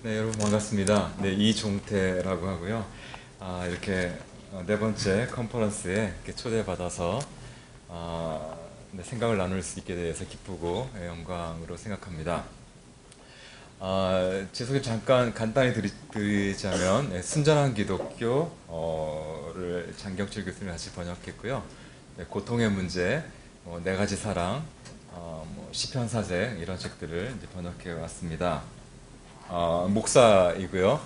네, 여러분 반갑습니다. 네, 이종태라고 하고요. 이렇게 네 번째 컨퍼런스에 이렇게 초대받아서 네, 생각을 나눌 수 있게 돼서 기쁘고 영광으로 생각합니다. 제 소개 잠깐 간단히 드리자면 순전한 기독교를 장경철 교수님이 같이 번역했고요. 네, 고통의 문제, 네 가지 사랑, 시편 사색 이런 책들을 이제 번역해 왔습니다. 목사이고요.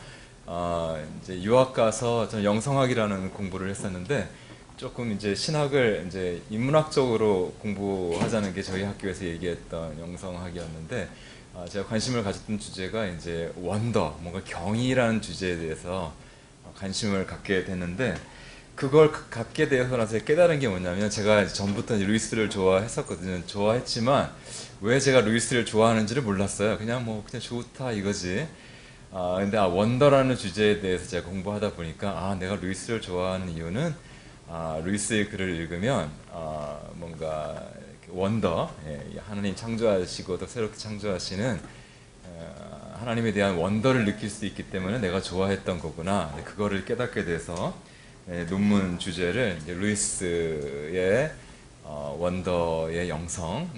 이제 유학 가서 저는 영성학이라는 공부를 했었는데 조금 이제 신학을 이제 인문학적으로 공부하자는 게 저희 학교에서 얘기했던 영성학이었는데 제가 관심을 가졌던 주제가 이제 원더, 뭔가 경이라는 주제에 대해서 관심을 갖게 됐는데 그걸 갖게 되어서 나서 깨달은 게 뭐냐면 제가 전부터 루이스를 좋아했었거든요. 좋아했지만 왜 제가 루이스를 좋아하는지를 몰랐어요. 그냥 그냥 좋다 이거지. 근데 원더라는 주제에 대해서 제가 공부하다 보니까 내가 루이스를 좋아하는 이유는 루이스의 글을 읽으면 뭔가 원더, 하나님 창조하시고 또 새롭게 창조하시는 하나님에 대한 원더를 느낄 수 있기 때문에 내가 좋아했던 거구나. 그거를 깨닫게 돼서 논문 주제를 이제 루이스의 원더의 영성,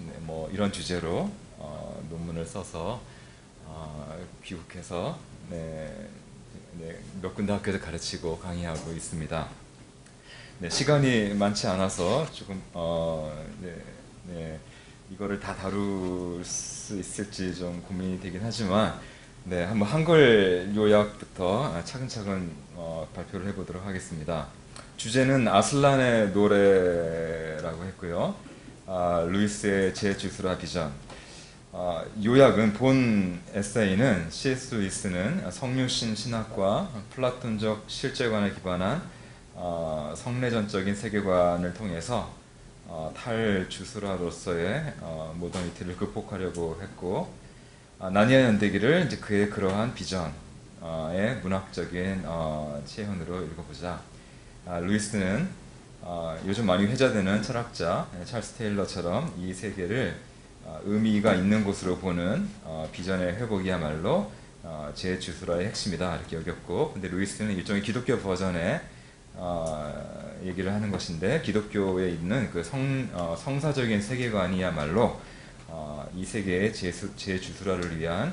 이런 주제로 논문을 써서 귀국해서 몇 군데 학교에서 가르치고 강의하고 있습니다. 시간이 많지 않아서 조금 이거를 다 다룰 수 있을지 좀 고민이 되긴 하지만 한번 한글 요약부터 차근차근 발표를 해보도록 하겠습니다. 주제는 아슬란의 노래라고 했고요. 루이스의 제주스라 비전. 요약은 본 에세이는 C.S. 루이스는 성육신 신학과 플라톤적 실제관에 기반한 성내전적인 세계관을 통해서 탈주스라로서의 모더니티를 극복하려고 했고 나니아 연대기를 이제 그의 그러한 비전의 문학적인 체현으로 읽어보자. 루이스는 요즘 많이 회자되는 철학자 찰스 테일러처럼 이 세계를 의미가 있는 곳으로 보는 비전의 회복이야말로 제주스라의 핵심이다 이렇게 여겼고, 근데 루이스는 일종의 기독교 버전의 얘기를 하는 것인데 기독교에 있는 그 성사적인 세계관이야말로 이 세계의 제주스라를 위한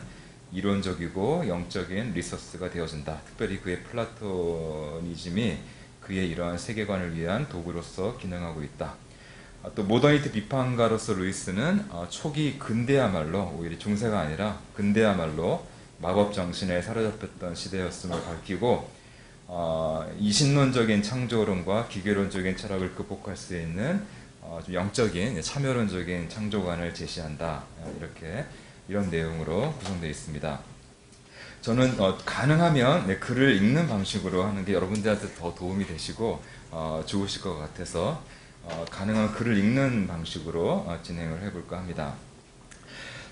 이론적이고 영적인 리소스가 되어준다. 특별히 그의 플라토니즘이 그의 이러한 세계관을 위한 도구로서 기능하고 있다. 또 모더니티 비판가로서 루이스는 초기 근대야말로 오히려 중세가 아니라 근대야말로 마법 정신에 사로잡혔던 시대였음을 밝히고 이신론적인 창조론과 기계론적인 철학을 극복할 수 있는 좀 영적인 참여론적인 창조관을 제시한다. 이런 내용으로 구성되어 있습니다. 저는 가능하면 글을 읽는 방식으로 하는 게 여러분들한테 더 도움이 되시고 좋으실 것 같아서 가능한 글을 읽는 방식으로 진행을 해볼까 합니다.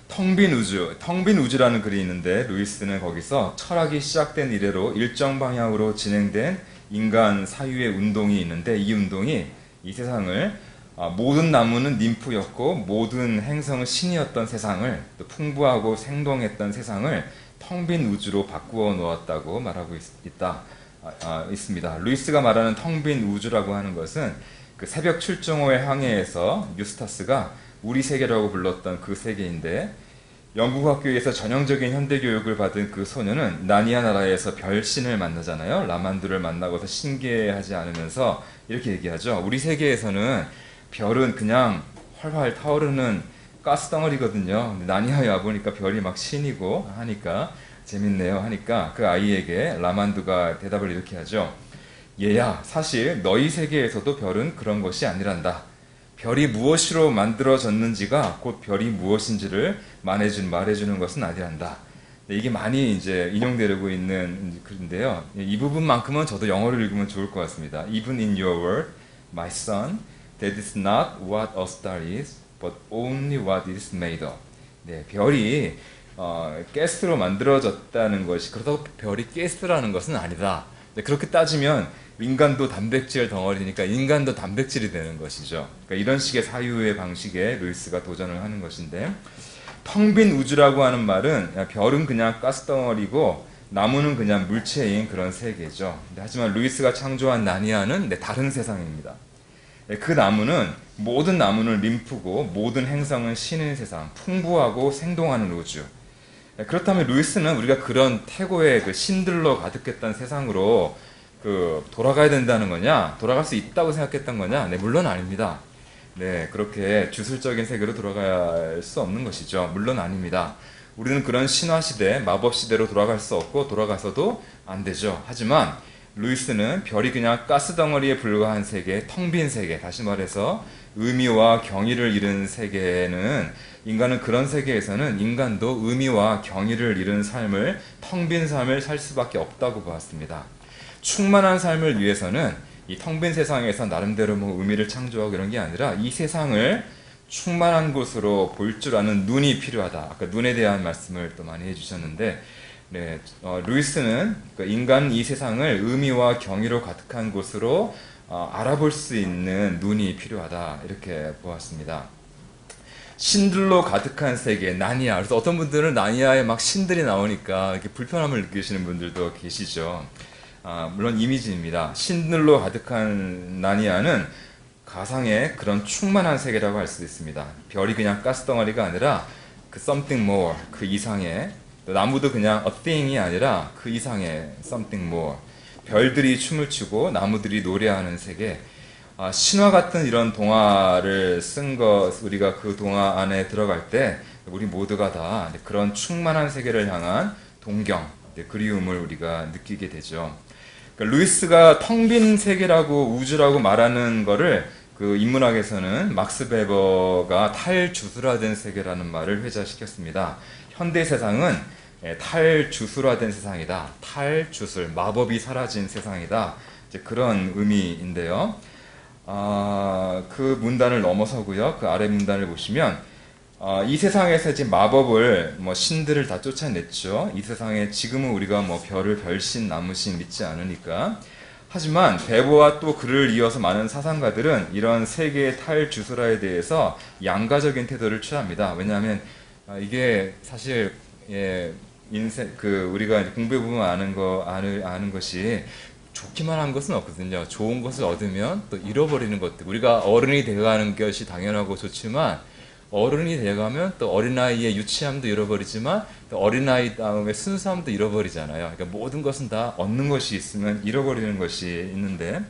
텅 빈 우주라는 글이 있는데 루이스는 거기서 철학이 시작된 이래로 일정 방향으로 진행된 인간 사유의 운동이 있는데 이 운동이 이 세상을 모든 나무는 ним프였고 모든 행성은 신이었던 세상을, 또 풍부하고 생동했던 세상을 텅 빈 우주로 바꾸어 놓았다고 말하고 있습니다. 루이스가 말하는 텅 빈 우주라고 하는 것은 그 새벽 출정호의 항해에서 유스타스가 우리 세계라고 불렀던 그 세계인데, 영국 학교에서 전형적인 현대교육을 받은 그 소녀는 나니아 나라에서 별신을 만나잖아요. 라만두를 만나고서 신기해하지 않으면서 이렇게 얘기하죠. 우리 세계에서는 별은 그냥 활활 타오르는 가스덩어리거든요. 나니아에 와보니까 별이 막 신이고 하니까 재밌네요 하니까 그 아이에게 라만두가 대답을 이렇게 하죠. 얘야, 사실 너희 세계에서도 별은 그런 것이 아니란다. 별이 무엇으로 만들어졌는지가 곧 별이 무엇인지를 말해주는 것은 아니란다. 이게 많이 이제 인용되고 있는 글인데요. 이 부분만큼은 저도 영어를 읽으면 좋을 것 같습니다. Even in your word, my son, that is not what a star is, but only what it is made of. 별이 가스로 만들어졌다는 것이 그렇다고 별이 가스라는 것은 아니다. 그렇게 따지면 인간도 단백질 덩어리니까 인간도 단백질이 되는 것이죠. 그러니까 이런 식의 사유의 방식에 루이스가 도전을 하는 것인데, 텅 빈 우주라고 하는 말은 별은 그냥 가스덩어리고 나무는 그냥 물체인 그런 세계죠. 하지만 루이스가 창조한 나니아는 다른 세상입니다. 그 나무는 모든 나무는 림프고 모든 행성은 신의 세상, 풍부하고 생동하는 우주. 그렇다면 루이스는 우리가 그런 태고의 그 신들로 가득했던 세상으로 돌아가야 된다는 거냐? 돌아갈 수 있다고 생각했던 거냐? 물론 아닙니다. 그렇게 주술적인 세계로 돌아갈 수 없는 것이죠. 물론 아닙니다. 우리는 그런 신화시대, 마법시대로 돌아갈 수 없고 돌아가서도 안 되죠. 하지만 루이스는 별이 그냥 가스덩어리에 불과한 세계, 텅 빈 세계, 다시 말해서 의미와 경의를 잃은 세계는 인간은 그런 세계에서는 인간도 의미와 경의를 잃은 삶을, 텅 빈 삶을 살 수밖에 없다고 보았습니다. 충만한 삶을 위해서는 이 텅 빈 세상에서 나름대로 의미를 창조하고 이런 게 아니라 이 세상을 충만한 곳으로 볼 줄 아는 눈이 필요하다. 아까 눈에 대한 말씀을 또 많이 해주셨는데, 루이스는 인간 이 세상을 의미와 경의로 가득한 곳으로 알아볼 수 있는 눈이 필요하다. 이렇게 보았습니다. 신들로 가득한 세계, 나니아. 그래서 어떤 분들은 나니아에 막 신들이 나오니까 이렇게 불편함을 느끼시는 분들도 계시죠. 물론 이미지입니다. 신들로 가득한 나니아는 가상의 그런 충만한 세계라고 할 수 있습니다. 별이 그냥 가스덩어리가 아니라 그 something more, 그 이상의, 나무도 그냥 a thing이 아니라 그 이상의 something more. 별들이 춤을 추고 나무들이 노래하는 세계. 신화 같은 이런 동화를 쓴 것, 우리가 그 동화 안에 들어갈 때 우리 모두가 다 그런 충만한 세계를 향한 동경, 그리움을 우리가 느끼게 되죠. 그러니까 루이스가 텅 빈 세계라고 우주라고 말하는 거를 그 인문학에서는 막스 베버가 탈주술화된 세계라는 말을 회자시켰습니다. 현대 세상은 탈주술화된 세상이다. 탈주술, 마법이 사라진 세상이다. 이제 그런 의미인데요. 그 문단을 넘어서고요. 그 아래 문단을 보시면 이 세상에서 이제 마법을 신들을 다 쫓아냈죠. 이 세상에 지금은 우리가 별을 별신, 나무신 믿지 않으니까. 하지만 베버와 또 그를 이어서 많은 사상가들은 이런 세계의 탈주술화에 대해서 양가적인 태도를 취합니다. 왜냐하면 이게 사실 인생 우리가 공부해 보면 아는 것이 좋기만 한 것은 없거든요. 좋은 것을 얻으면 또 잃어버리는 것들. 우리가 어른이 되어가는 것이 당연하고 좋지만 어른이 되어가면 또 어린아이의 유치함도 잃어버리지만 또 어린아이 다음에 순수함도 잃어버리잖아요. 그러니까 모든 것은 다 얻는 것이 있으면 잃어버리는 것이 있는데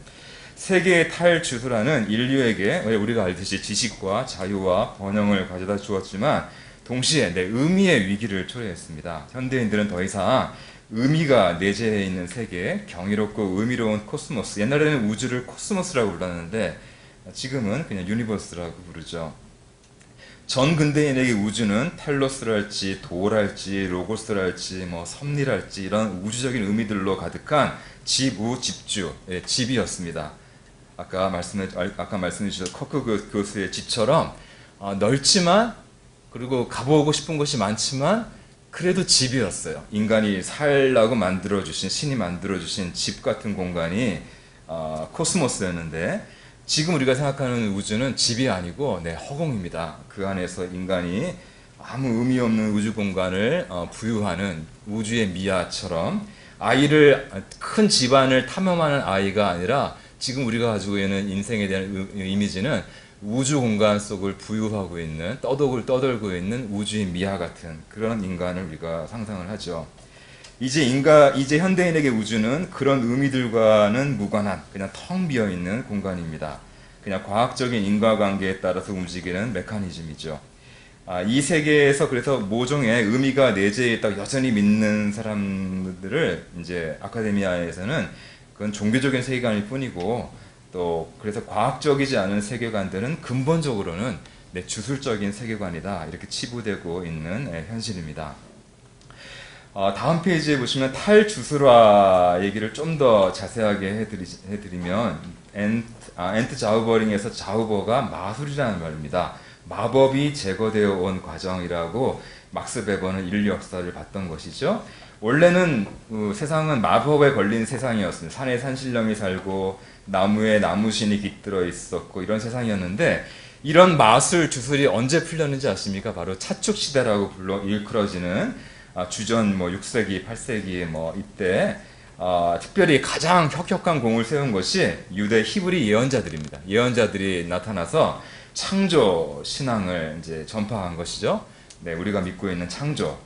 세계의 탈주술화는 인류에게 우리가 알듯이 지식과 자유와 번영을 가져다 주었지만 동시에 의미의 위기를 초래했습니다. 현대인들은 더 이상 의미가 내재해 있는 세계, 경이롭고 의미로운 코스모스, 옛날에는 우주를 코스모스라고 불렀는데 지금은 그냥 유니버스라고 부르죠. 전 근대인에게 우주는 텔로스랄지 도랄지 로고스랄지 섭리랄지 이런 우주적인 의미들로 가득한 지우, 집주, 집이었습니다. 아까 말씀해 주신 커크 교수의 집처럼 넓지만 그리고 가보고 싶은 곳이 많지만 그래도 집이었어요. 인간이 살라고 만들어주신, 신이 만들어주신 집 같은 공간이 코스모스였는데 지금 우리가 생각하는 우주는 집이 아니고 허공입니다. 그 안에서 인간이 아무 의미 없는 우주 공간을 부유하는 우주의 미아처럼 큰 집안을 탐험하는 아이가 아니라 지금 우리가 가지고 있는 인생에 대한 이미지는 우주 공간 속을 부유하고 있는, 떠돌고 있는 우주의 미아 같은 그런 인간을 우리가 상상을 하죠. 이제 현대인에게 우주는 그런 의미들과는 무관한 그냥 텅 비어있는 공간입니다. 그냥 과학적인 인과관계에 따라서 움직이는 메커니즘이죠. 이 세계에서 그래서 모종의 의미가 내재해 있다고 여전히 믿는 사람들을 이제 아카데미아에서는 그건 종교적인 세계관일 뿐이고 또 그래서 과학적이지 않은 세계관들은 근본적으로는 주술적인 세계관이다 이렇게 치부되고 있는 현실입니다. 다음 페이지에 보시면 탈주술화 얘기를 좀 더 자세하게 해드리면 엔트 자우버링에서 자우버가 마술이라는 말입니다. 마법이 제거되어 온 과정이라고 막스 베버는 인류 역사를 봤던 것이죠. 원래는 세상은 마법에 걸린 세상이었습니다. 산에 산신령이 살고 나무에 나무신이 깃들어 있었고 이런 세상이었는데 이런 마술 주술이 언제 풀렸는지 아십니까? 바로 차축 시대라고 불러 일컬어지는 주전 뭐 6세기, 8세기 뭐 이때 특별히 가장 혁혁한 공을 세운 것이 유대 히브리 예언자들입니다. 예언자들이 나타나서 창조 신앙을 이제 전파한 것이죠. 네, 우리가 믿고 있는 창조.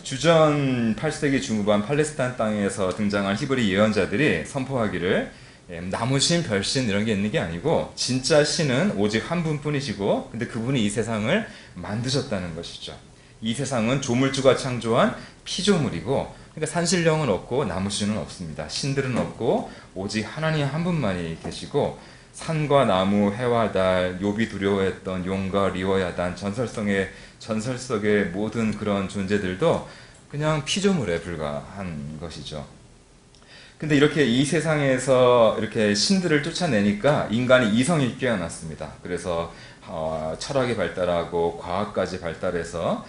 주전 8세기 중후반 팔레스타인 땅에서 등장한 히브리 예언자들이 선포하기를 나무신, 별신 이런 게 있는 게 아니고 진짜 신은 오직 한 분뿐이시고 근데 그분이 이 세상을 만드셨다는 것이죠. 이 세상은 조물주가 창조한 피조물이고 그러니까 산신령은 없고 나무신은 없습니다. 신들은 없고 오직 하나님 한 분만이 계시고 산과 나무, 해와 달, 욥이 두려워했던 용과 리워야단, 전설 속의 모든 그런 존재들도 그냥 피조물에 불과한 것이죠. 근데 이렇게 이 세상에서 이렇게 신들을 쫓아내니까 인간이 이성이 깨어났습니다. 그래서 철학이 발달하고 과학까지 발달해서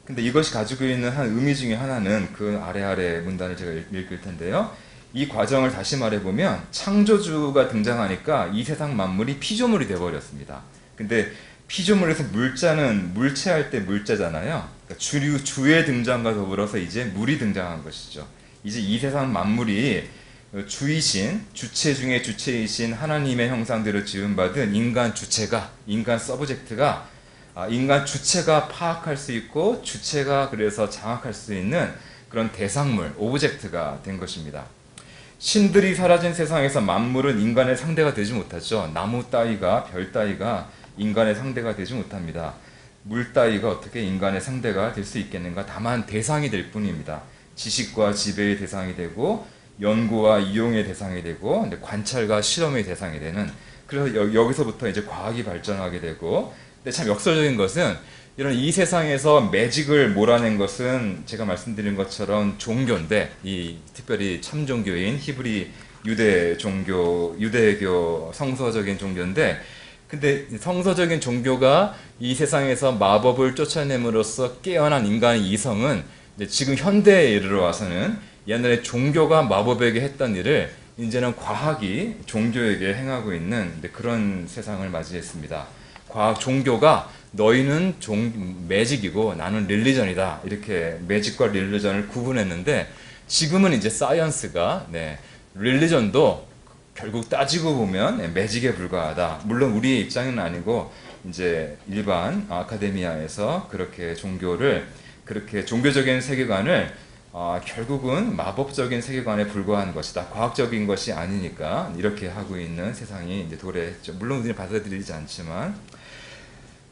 근데 이것이 가지고 있는 한 의미 중에 하나는 그 아래 문단을 제가 읽을 텐데요. 이 과정을 다시 말해보면 창조주가 등장하니까 이 세상 만물이 피조물이 되어버렸습니다. 근데 피조물에서 물자는 물체할 때 물자잖아요. 그러니까 주의 등장과 더불어서 이제 물이 등장한 것이죠. 이제 이 세상 만물이 주이신, 주체 중에 주체이신 하나님의 형상대로 지음받은 인간 주체가, 인간 서브젝트가 인간 주체가 파악할 수 있고 주체가 그래서 장악할 수 있는 그런 대상물, 오브젝트가 된 것입니다. 신들이 사라진 세상에서 만물은 인간의 상대가 되지 못하죠. 나무 따위가, 별 따위가 인간의 상대가 되지 못합니다. 물 따위가 어떻게 인간의 상대가 될 수 있겠는가? 다만 대상이 될 뿐입니다. 지식과 지배의 대상이 되고 연구와 이용의 대상이 되고 관찰과 실험의 대상이 되는 그래서 여기서부터 이제 과학이 발전하게 되고 근데 참 역설적인 것은 이런 이 세상에서 매직을 몰아낸 것은 제가 말씀드린 것처럼 종교인데 이 특별히 참종교인 히브리 유대교 성서적인 종교인데 근데 성서적인 종교가 이 세상에서 마법을 쫓아냄으로써 깨어난 인간의 이성은 지금 현대에 이르러 와서는 옛날에 종교가 마법에게 했던 일을 이제는 과학이 종교에게 행하고 있는 그런 세상을 맞이했습니다. 과학 종교가 너희는 매직이고 나는 릴리전이다 이렇게 매직과 릴리전을 구분했는데 지금은 이제 사이언스가 릴리전도 결국 따지고 보면 매직에 불과하다. 물론 우리의 입장은 아니고 이제 일반 아카데미아에서 그렇게 종교적인 세계관을 결국은 마법적인 세계관에 불과한 것이다. 과학적인 것이 아니니까 이렇게 하고 있는 세상이 이제 도래했죠. 물론 우리는 받아들이지 않지만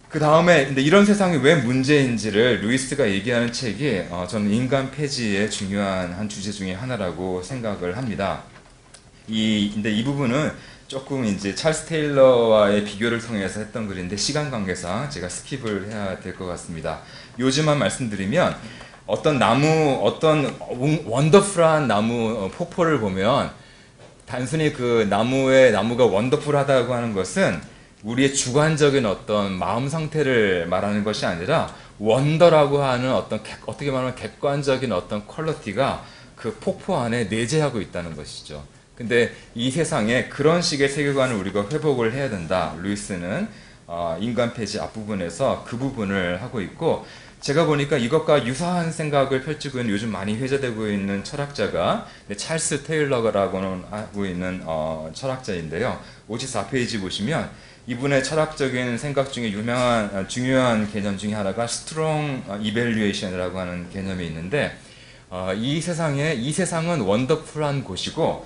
그 다음에 근데 이런 세상이 왜 문제인지를 루이스가 얘기하는 책이 저는 인간 폐지의 중요한 한 주제 중에 하나라고 생각을 합니다. 근데 이 부분은 조금 이제 찰스 테일러와의 비교를 통해서 했던 글인데 시간 관계상 제가 스킵을 해야 될 것 같습니다. 요즘만 말씀드리면 어떤 원더풀한 나무 폭포를 보면 단순히 그 나무가 원더풀하다고 하는 것은 우리의 주관적인 어떤 마음 상태를 말하는 것이 아니라 원더라고 하는 어떻게 말하면 객관적인 어떤 퀄리티가 그 폭포 안에 내재하고 있다는 것이죠. 근데 이 세상에 그런 식의 세계관을 우리가 회복을 해야 된다. 루이스는 인간 폐지 앞부분에서 그 부분을 하고 있고 제가 보니까 이것과 유사한 생각을 펼치고 있는 요즘 많이 회자되고 있는 철학자가 찰스 테일러라고는 하고 있는 철학자인데요. 54페이지 보시면 이분의 철학적인 생각 중에 중요한 개념 중에 하나가 스트롱 이밸류에이션이라고 하는 개념이 있는데 이 세상은 원더풀한 곳이고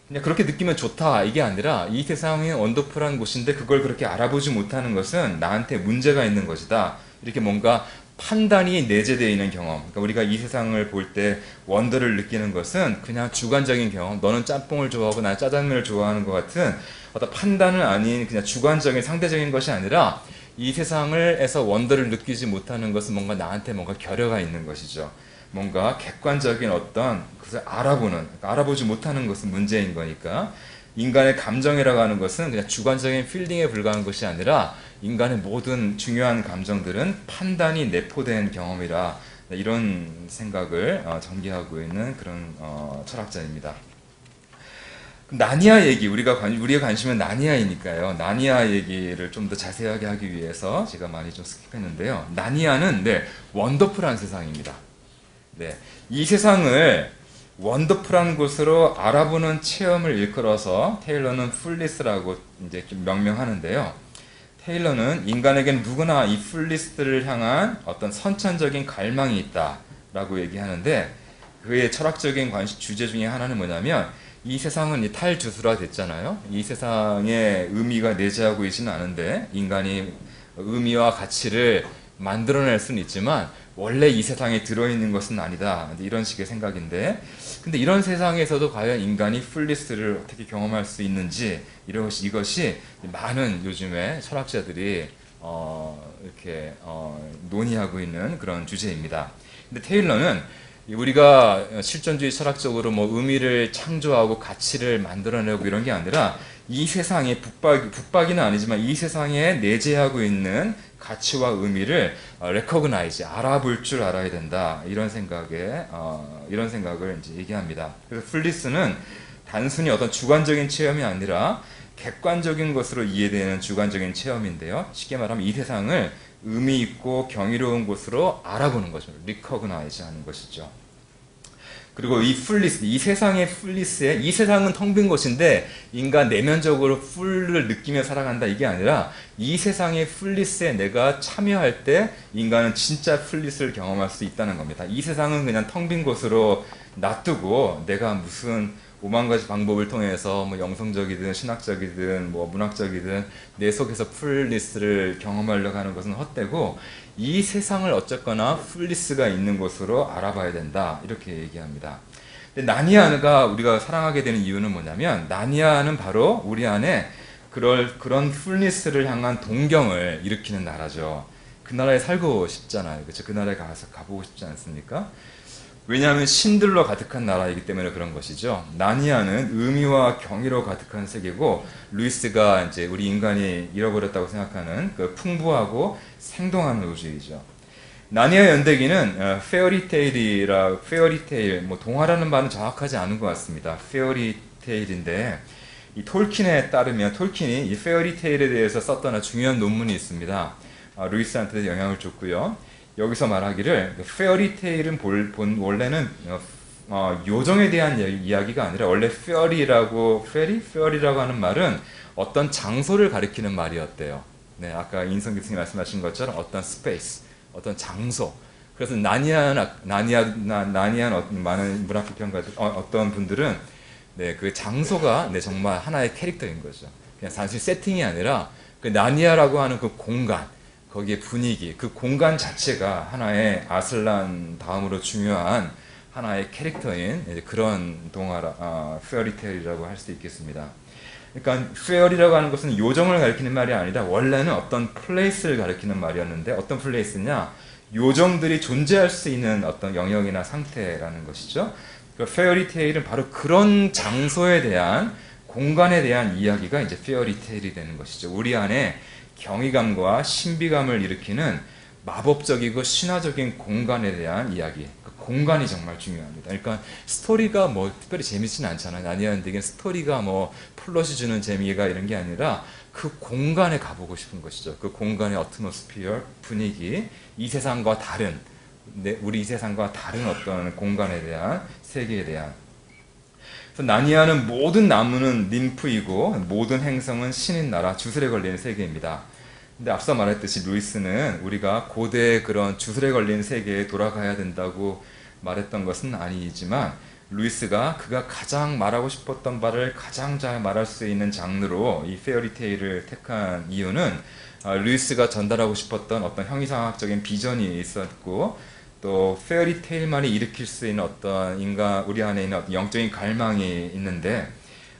그냥 그렇게 느끼면 좋다 이게 아니라 이 세상이 원더풀한 곳인데 그걸 그렇게 알아보지 못하는 것은 나한테 문제가 있는 것이다. 이렇게 뭔가 판단이 내재되어 있는 경험. 그러니까 우리가 이 세상을 볼 때 원더를 느끼는 것은 그냥 주관적인 경험. 너는 짬뽕을 좋아하고 나는 짜장면을 좋아하는 것 같은 어떤 판단은 아닌 그냥 주관적인 상대적인 것이 아니라 이 세상에서 원더를 느끼지 못하는 것은 뭔가 나한테 뭔가 결여가 있는 것이죠. 뭔가 객관적인 어떤 것을 알아보지 못하는 것은 문제인 거니까 인간의 감정이라고 하는 것은 그냥 주관적인 필링에 불과한 것이 아니라 인간의 모든 중요한 감정들은 판단이 내포된 경험이라 이런 생각을 전개하고 있는 그런 철학자입니다. 나니아 얘기, 우리의 관심은 나니아이니까요. 나니아 얘기를 좀 더 자세하게 하기 위해서 제가 많이 좀 스킵했는데요. 나니아는 네, 원더풀한 세상입니다. 네, 이 세상을 원더풀한 곳으로 알아보는 체험을 일컬어서 테일러는 풀리스라고 이제 좀 명명하는데요. 테일러는 인간에겐 누구나 이 풀리스를 향한 어떤 선천적인 갈망이 있다라고 얘기하는데, 그의 철학적인 주제 중에 하나는 뭐냐면, 이 세상은 탈주술화 됐잖아요. 이 세상에 의미가 내재하고 있지는 않은데 인간이 의미와 가치를 만들어낼 수는 있지만 원래 이 세상에 들어있는 것은 아니다, 이런 식의 생각인데, 근데 이런 세상에서도 과연 인간이 풀리스를 어떻게 경험할 수 있는지, 이것이 많은 요즘에 철학자들이 이렇게 논의하고 있는 그런 주제입니다. 근데 테일러는 우리가 실존주의 철학적으로 뭐 의미를 창조하고 가치를 만들어내고 이런 게 아니라, 이 세상에 북박이는 아니지만 이 세상에 내재하고 있는 가치와 의미를 recognize, 알아볼 줄 알아야 된다, 이런 생각을 이제 얘기합니다. 그래서 풀리스는 단순히 어떤 주관적인 체험이 아니라 객관적인 것으로 이해되는 주관적인 체험인데요. 쉽게 말하면 이 세상을 의미 있고 경이로운 곳으로 알아보는 거죠. recognize 하는 것이죠. 그리고 이 풀리스, 이 세상의 풀리스에, 이 세상은 텅 빈 곳인데 인간 내면적으로 풀을 느끼며 살아간다, 이게 아니라 이 세상의 풀리스에 내가 참여할 때 인간은 진짜 풀리스를 경험할 수 있다는 겁니다. 이 세상은 그냥 텅 빈 곳으로 놔두고 내가 무슨 5만 가지 방법을 통해서 뭐 영성적이든 신학적이든 뭐 문학적이든 내 속에서 풀리스를 경험하려고 하는 것은 헛되고, 이 세상을 어쨌거나 풀리스가 있는 곳으로 알아봐야 된다, 이렇게 얘기합니다. 근데 나니아가 우리가 사랑하게 되는 이유는 뭐냐면, 나니아는 바로 우리 안에 그런 풀리스를 향한 동경을 일으키는 나라죠. 그 나라에 살고 싶잖아요. 그렇죠? 그 나라에 가보고 싶지 않습니까? 왜냐하면 신들로 가득한 나라이기 때문에 그런 것이죠. 나니아는 의미와 경이로 가득한 세계고, 루이스가 이제 우리 인간이 잃어버렸다고 생각하는 그 풍부하고 생동한 우주이죠. 나니아 연대기는 페어리테일, 뭐 동화라는 말은 정확하지 않은 것 같습니다. 페어리테일인데, 이 톨킨에 따르면 톨킨이 이 페어리테일에 대해서 썼던 아주 중요한 논문이 있습니다. 루이스한테 영향을 줬고요. 여기서 말하기를 페어리테일은 원래는 요정에 대한 이야기가 아니라, 원래 페어리라고 하는 말은 어떤 장소를 가리키는 말이었대요. 네, 아까 인성 교수님 말씀하신 것처럼 어떤 스페이스, 어떤 장소. 그래서 나니안 많은 문학 비평가들, 어떤 분들은 네, 그 장소가 네, 정말 하나의 캐릭터인 거죠. 그냥 단순히 세팅이 아니라 그 나니아라고 하는 그 공간, 거기에 분위기, 그 공간 자체가 하나의 아슬란 다음으로 중요한 하나의 캐릭터인 그런 페어리테일이라고 할 수 있겠습니다. 그러니까 페어리라고 하는 것은 요정을 가리키는 말이 아니라 원래는 어떤 플레이스를 가리키는 말이었는데, 어떤 플레이스냐? 요정들이 존재할 수 있는 어떤 영역이나 상태라는 것이죠. 그러니까 페어리테일은 바로 그런 장소에 대한, 공간에 대한 이야기가 이제 페어리테일이 되는 것이죠. 우리 안에 경이감과 신비감을 일으키는 마법적이고 신화적인 공간에 대한 이야기. 그 공간이 정말 중요합니다. 그러니까 스토리가 뭐 특별히 재밌지는 않잖아요. 나니아는데겐 스토리가 뭐 플롯이 주는 재미가 이런 게 아니라 그 공간에 가보고 싶은 것이죠. 그 공간의 어트모스피어, 분위기, 이 세상과 다른, 우리 이 세상과 다른 어떤 공간에 대한, 세계에 대한. 그래서 나니아는 모든 나무는 ним프이고 모든 행성은 신인 나라, 주술에 걸리는 세계입니다. 근데 앞서 말했듯이 루이스는 우리가 고대의 그런 주술에 걸린 세계에 돌아가야 된다고 말했던 것은 아니지만, 루이스가 그가 가장 말하고 싶었던 바를 가장 잘 말할 수 있는 장르로 이 페어리테일을 택한 이유는, 루이스가 전달하고 싶었던 어떤 형이상학적인 비전이 있었고, 또 페어리테일만이 일으킬 수 있는 어떤 우리 안에 있는 어떤 영적인 갈망이 있는데,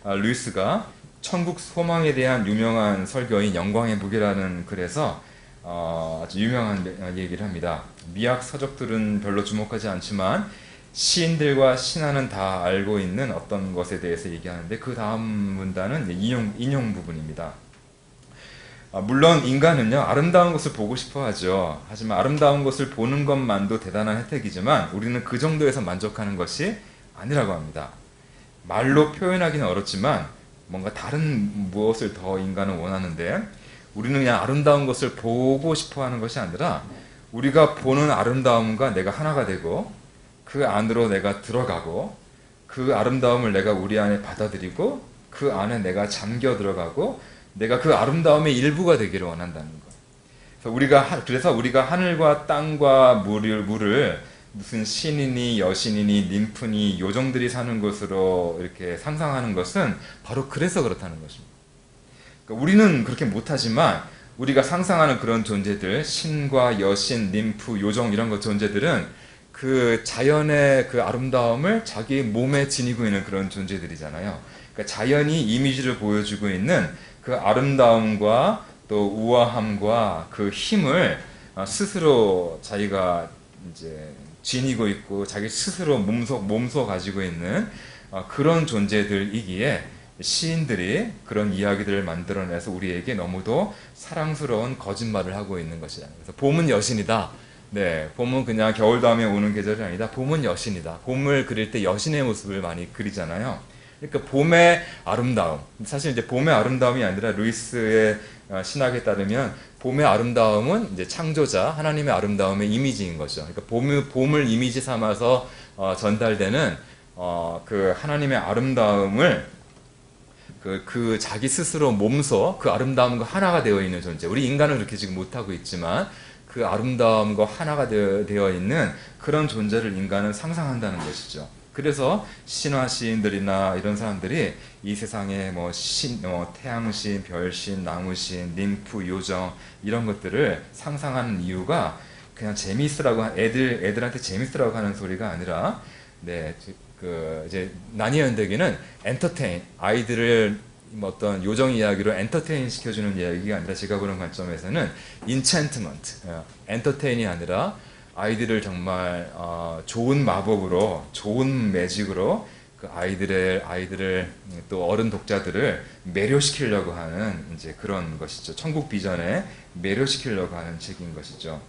루이스가 천국 소망에 대한 유명한 설교인 영광의 무게라는 글에서 아주 유명한 얘기를 합니다. 미학 서적들은 별로 주목하지 않지만 시인들과 신하는 다 알고 있는 어떤 것에 대해서 얘기하는데, 그 다음 문단은 인용 부분입니다. 물론 인간은요, 아름다운 것을 보고 싶어 하죠. 하지만 아름다운 것을 보는 것만도 대단한 혜택이지만 우리는 그 정도에서 만족하는 것이 아니라고 합니다. 말로 표현하기는 어렵지만 뭔가 다른 무엇을 더 인간은 원하는데, 우리는 그냥 아름다운 것을 보고 싶어 하는 것이 아니라 우리가 보는 아름다움과 내가 하나가 되고 그 안으로 내가 들어가고 그 아름다움을 내가 우리 안에 받아들이고 그 안에 내가 잠겨 들어가고 내가 그 아름다움의 일부가 되기를 원한다는 것. 그래서 우리가 하늘과 땅과 물을 무슨 신이니 여신이니 님프니 요정들이 사는 곳으로 이렇게 상상하는 것은 바로 그래서 그렇다는 것입니다. 그러니까 우리는 그렇게 못하지만 우리가 상상하는 그런 존재들, 신과 여신, 님프, 요정 이런 것 존재들은 그 자연의 그 아름다움을 자기 몸에 지니고 있는 그런 존재들이잖아요. 그러니까 자연이 이미지를 보여주고 있는 그 아름다움과 또 우아함과 그 힘을 스스로 자기가 이제 지니고 있고 자기 스스로 몸소 가지고 있는 그런 존재들이기에 시인들이 그런 이야기들을 만들어내서 우리에게 너무도 사랑스러운 거짓말을 하고 있는 것이다. 그래서 봄은 여신이다. 네, 봄은 그냥 겨울 다음에 오는 계절이 아니다. 봄은 여신이다. 봄을 그릴 때 여신의 모습을 많이 그리잖아요. 그러니까 봄의 아름다움. 사실 이제 봄의 아름다움이 아니라 루이스의 신학에 따르면 봄의 아름다움은 이제 창조자 하나님의 아름다움의 이미지인 거죠. 그러니까 봄을 이미지 삼아서 전달되는 그 하나님의 아름다움을 그 자기 스스로 몸소 그 아름다움과 하나가 되어 있는 존재. 우리 인간은 그렇게 지금 못하고 있지만 그 아름다움과 하나가 되어 있는 그런 존재를 인간은 상상한다는 것이죠. 그래서 신화 시인들이나 이런 사람들이 이 세상에 태양신, 별신, 나무신, 님프, 요정 이런 것들을 상상하는 이유가 그냥 재미있으라고 애들한테 재미있으라고 하는 소리가 아니라 이제 나니아 연대기는 엔터테인 아이들을 어떤 요정 이야기로 엔터테인 시켜주는 이야기가 아니라 제가 보는 관점에서는 인챈트먼트 엔터테인이 아니라 아이들을 정말 좋은 마법으로 좋은 매직으로 그 아이들을 또 어른 독자들을 매료시키려고 하는 이제 그런 것이죠. 천국 비전에 매료시키려고 하는 책인 것이죠.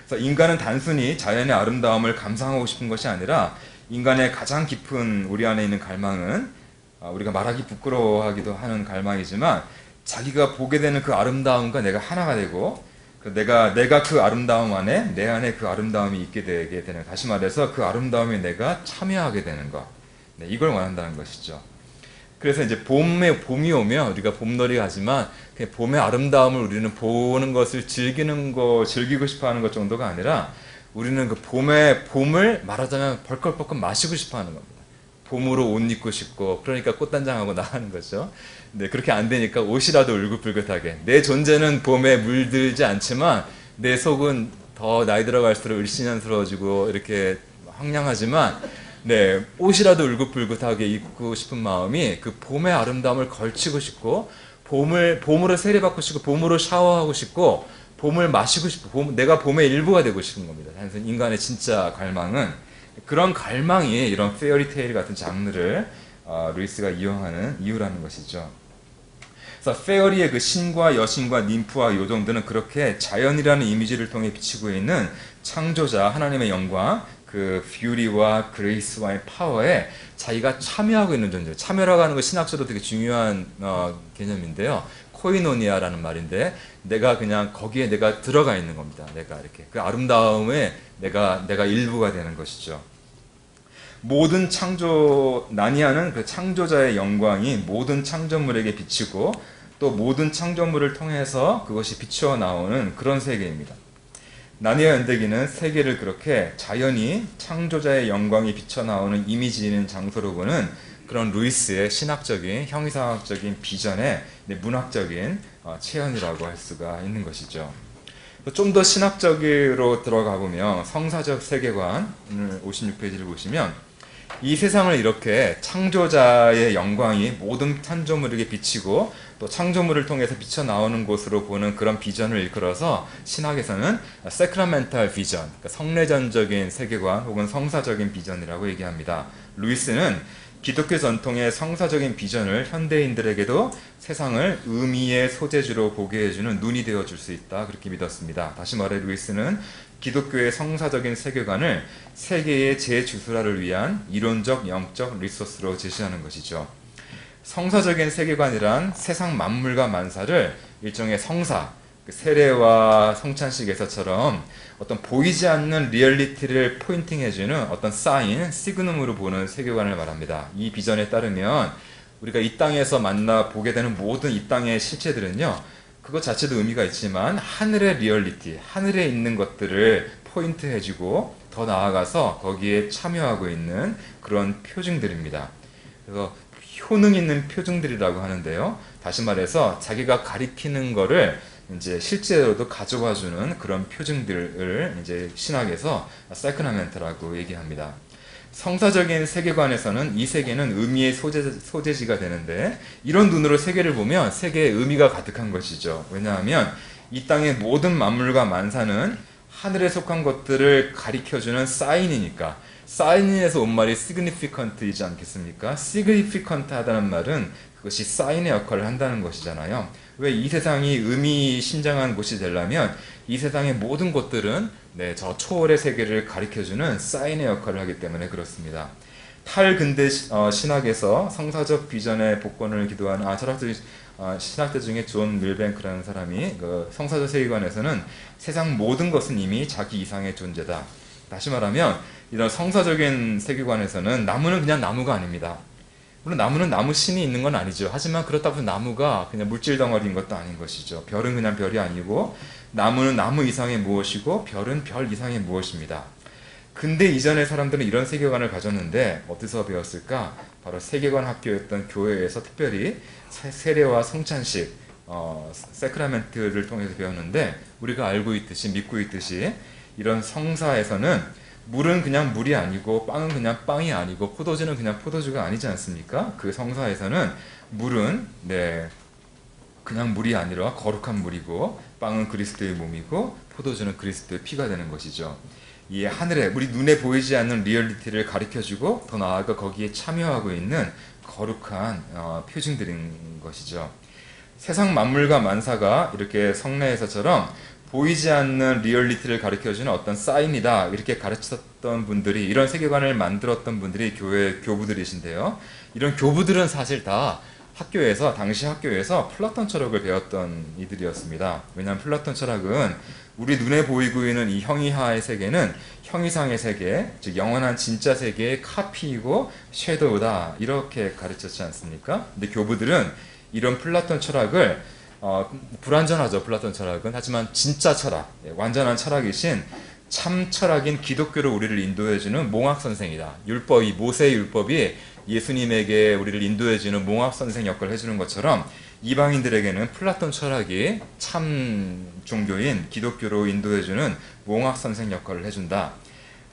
그래서 인간은 단순히 자연의 아름다움을 감상하고 싶은 것이 아니라 인간의 가장 깊은 우리 안에 있는 갈망은 우리가 말하기 부끄러워하기도 하는 갈망이지만 자기가 보게 되는 그 아름다움과 내가 하나가 되고 내가 그 아름다움 안에 내 안에 그 아름다움이 있게 되게 되는, 다시 말해서 그 아름다움에 내가 참여하게 되는 것, 이걸 원한다는 것이죠. 그래서 이제 봄이 오면 우리가 봄놀이 가지만 봄의 아름다움을 우리는 보는 것을 즐기고 싶어하는 것 정도가 아니라 우리는 그 봄을 말하자면 벌컥벌컥 마시고 싶어하는 겁니다. 봄으로 옷 입고 싶고 그러니까 꽃단장하고 나가는 거죠. 네, 그렇게 안 되니까 옷이라도 울긋불긋하게. 내 존재는 봄에 물들지 않지만 내 속은 더 나이 들어갈수록 을씨년스러워지고 이렇게 황량하지만 옷이라도 울긋불긋하게 입고 싶은 마음이 그 봄의 아름다움을 걸치고 싶고 봄으로 세례받고 싶고 봄으로 샤워하고 싶고 봄을 마시고 싶고 내가 봄의 일부가 되고 싶은 겁니다. 단순히 인간의 진짜 갈망은 그런 갈망이 이런 페어리테일 같은 장르를 루이스가 이용하는 이유라는 것이죠. 그래서 페어리의 그 신과 여신과 님프와 요정들은 그렇게 자연이라는 이미지를 통해 비치고 있는 창조자 하나님의 영광, 그 뷰티와 그레이스와의 파워에 자기가 참여하고 있는 존재. 참여라고 하는 거 신학적으로 되게 중요한 개념인데요. 코이노니아라는 말인데 내가 그냥 거기에 내가 들어가 있는 겁니다. 내가 이렇게 그 아름다움에 내가 일부가 되는 것이죠. 모든 나니아는 그 창조자의 영광이 모든 창조물에게 비치고 또 모든 창조물을 통해서 그것이 비추어 나오는 그런 세계입니다. 나니아 연대기는 세계를 그렇게 자연이 창조자의 영광이 비쳐 나오는 이미지 있는 장소로 보는 그런 루이스의 신학적인 형이상학적인 비전의 문학적인 체현이라고 할 수가 있는 것이죠. 좀 더 신학적으로 들어가 보면 성사적 세계관, 오늘 56페이지를 보시면 이 세상을 이렇게 창조자의 영광이 모든 창조물에게 비치고 또 창조물을 통해서 비쳐 나오는 곳으로 보는 그런 비전을 일컬어서 신학에서는 세크라멘탈 비전, 그러니까 성례전적인 세계관 혹은 성사적인 비전이라고 얘기합니다. 루이스는 기독교 전통의 성사적인 비전을 현대인들에게도 세상을 의미의 소재지로 보게 해주는 눈이 되어줄 수 있다. 그렇게 믿었습니다. 다시 말해 루이스는 기독교의 성사적인 세계관을 세계의 재주술화를 위한 이론적 영적 리소스로 제시하는 것이죠. 성사적인 세계관이란 세상 만물과 만사를 일종의 성사, 세례와 성찬식에서처럼 어떤 보이지 않는 리얼리티를 포인팅해주는 어떤 사인, 시그넘으로 보는 세계관을 말합니다. 이 비전에 따르면 우리가 이 땅에서 만나 보게 되는 모든 이 땅의 실체들은요, 그것 자체도 의미가 있지만 하늘의 리얼리티, 하늘에 있는 것들을 포인트해주고 더 나아가서 거기에 참여하고 있는 그런 표징들입니다. 그래서 효능 있는 표징들이라고 하는데요. 다시 말해서 자기가 가리키는 거를 이제 실제로도 가져와주는 그런 표징들을 이제 신학에서 사크라멘트라고 얘기합니다. 성사적인 세계관에서는 이 세계는 의미의 소재지가 되는데 이런 눈으로 세계를 보면 세계에 의미가 가득한 것이죠. 왜냐하면 이 땅의 모든 만물과 만사는 하늘에 속한 것들을 가리켜주는 사인이니까 사인에서 온 말이 significant이지 않겠습니까? significant 하다는 말은 그것이 사인의 역할을 한다는 것이잖아요. 왜 이 세상이 의미심장한 곳이 되려면 이 세상의 모든 것들은 저 초월의 세계를 가리켜주는 사인의 역할을 하기 때문에 그렇습니다. 탈근대 신학에서 성사적 비전의 복권을 기도한 신학자 중에 존 밀뱅크라는 사람이 그 성사적 세계관에서는 세상 모든 것은 이미 자기 이상의 존재다. 다시 말하면 이런 성사적인 세계관에서는 나무는 그냥 나무가 아닙니다. 물론 나무는 나무 신이 있는 건 아니죠. 하지만 그렇다고 나무가 그냥 물질 덩어리인 것도 아닌 것이죠. 별은 그냥 별이 아니고 나무는 나무 이상의 무엇이고 별은 별 이상의 무엇입니다. 근대 이전의 사람들은 이런 세계관을 가졌는데 어디서 배웠을까? 바로 세계관 학교였던 교회에서 특별히 세례와 성찬식, 세크라멘트를 통해서 배웠는데 우리가 알고 있듯이 믿고 있듯이 이런 성사에서는 물은 그냥 물이 아니고 빵은 그냥 빵이 아니고 포도주는 그냥 포도주가 아니지 않습니까? 그 성사에서는 물은 그냥 물이 아니라 거룩한 물이고 빵은 그리스도의 몸이고 포도주는 그리스도의 피가 되는 것이죠. 이 하늘에 우리 눈에 보이지 않는 리얼리티를 가르쳐주고 더 나아가 거기에 참여하고 있는 거룩한 표징들인 것이죠. 세상 만물과 만사가 이렇게 성례에서처럼 보이지 않는 리얼리티를 가르쳐주는 어떤 사인이다 이렇게 가르쳤던 분들이 이런 세계관을 만들었던 분들이 교회 교부들이신데요. 이런 교부들은 사실 다 당시 학교에서 플라톤 철학을 배웠던 이들이었습니다. 왜냐하면 플라톤 철학은 우리 눈에 보이고 있는 이 형이하의 세계는 형이상의 세계, 즉 영원한 진짜 세계의 카피이고 섀도우다 이렇게 가르쳤지 않습니까? 근데 교부들은 이런 플라톤 철학을 불완전하죠. 플라톤 철학은. 하지만 진짜 철학, 완전한 철학이신 참 철학인 기독교로 우리를 인도해주는 몽학선생이다. 율법이, 모세의 율법이 예수님에게 우리를 인도해주는 몽학선생 역할을 해주는 것처럼 이방인들에게는 플라톤 철학이 참 종교인 기독교로 인도해주는 몽학선생 역할을 해준다.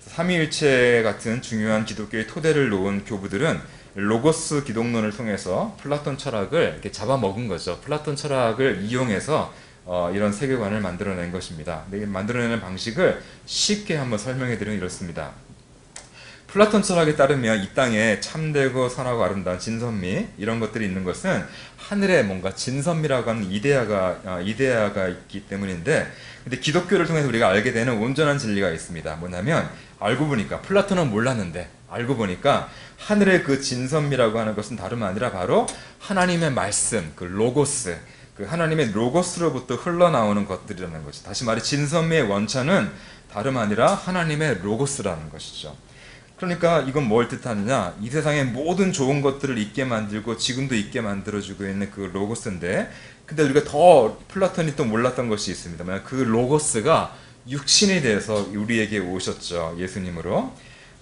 삼위일체 같은 중요한 기독교의 토대를 놓은 교부들은 로고스 기독론을 통해서 플라톤 철학을 이렇게 잡아먹은 거죠. 플라톤 철학을 이용해서 이런 세계관을 만들어낸 것입니다. 만들어내는 방식을 쉽게 한번 설명해드리면 이렇습니다. 플라톤 철학에 따르면 이 땅에 참되고 선하고 아름다운 진선미 이런 것들이 있는 것은 하늘에 뭔가 진선미라고 하는 이데아가 있기 때문인데, 근데 기독교를 통해서 우리가 알게 되는 온전한 진리가 있습니다. 뭐냐면 알고 보니까 플라톤은 몰랐는데 알고 보니까 하늘의 그 진선미라고 하는 것은 다름 아니라 바로 하나님의 말씀, 그 로고스, 그 하나님의 로고스로부터 흘러나오는 것들이라는 것이죠. 다시 말해 진선미의 원천은 다름 아니라 하나님의 로고스라는 것이죠. 그러니까 이건 뭘 뜻하느냐, 이 세상의 모든 좋은 것들을 있게 만들고 지금도 있게 만들어주고 있는 그 로고스인데, 근데 우리가 더 플라톤이 또 몰랐던 것이 있습니다. 그 로고스가 육신에 대해서 우리에게 오셨죠. 예수님으로.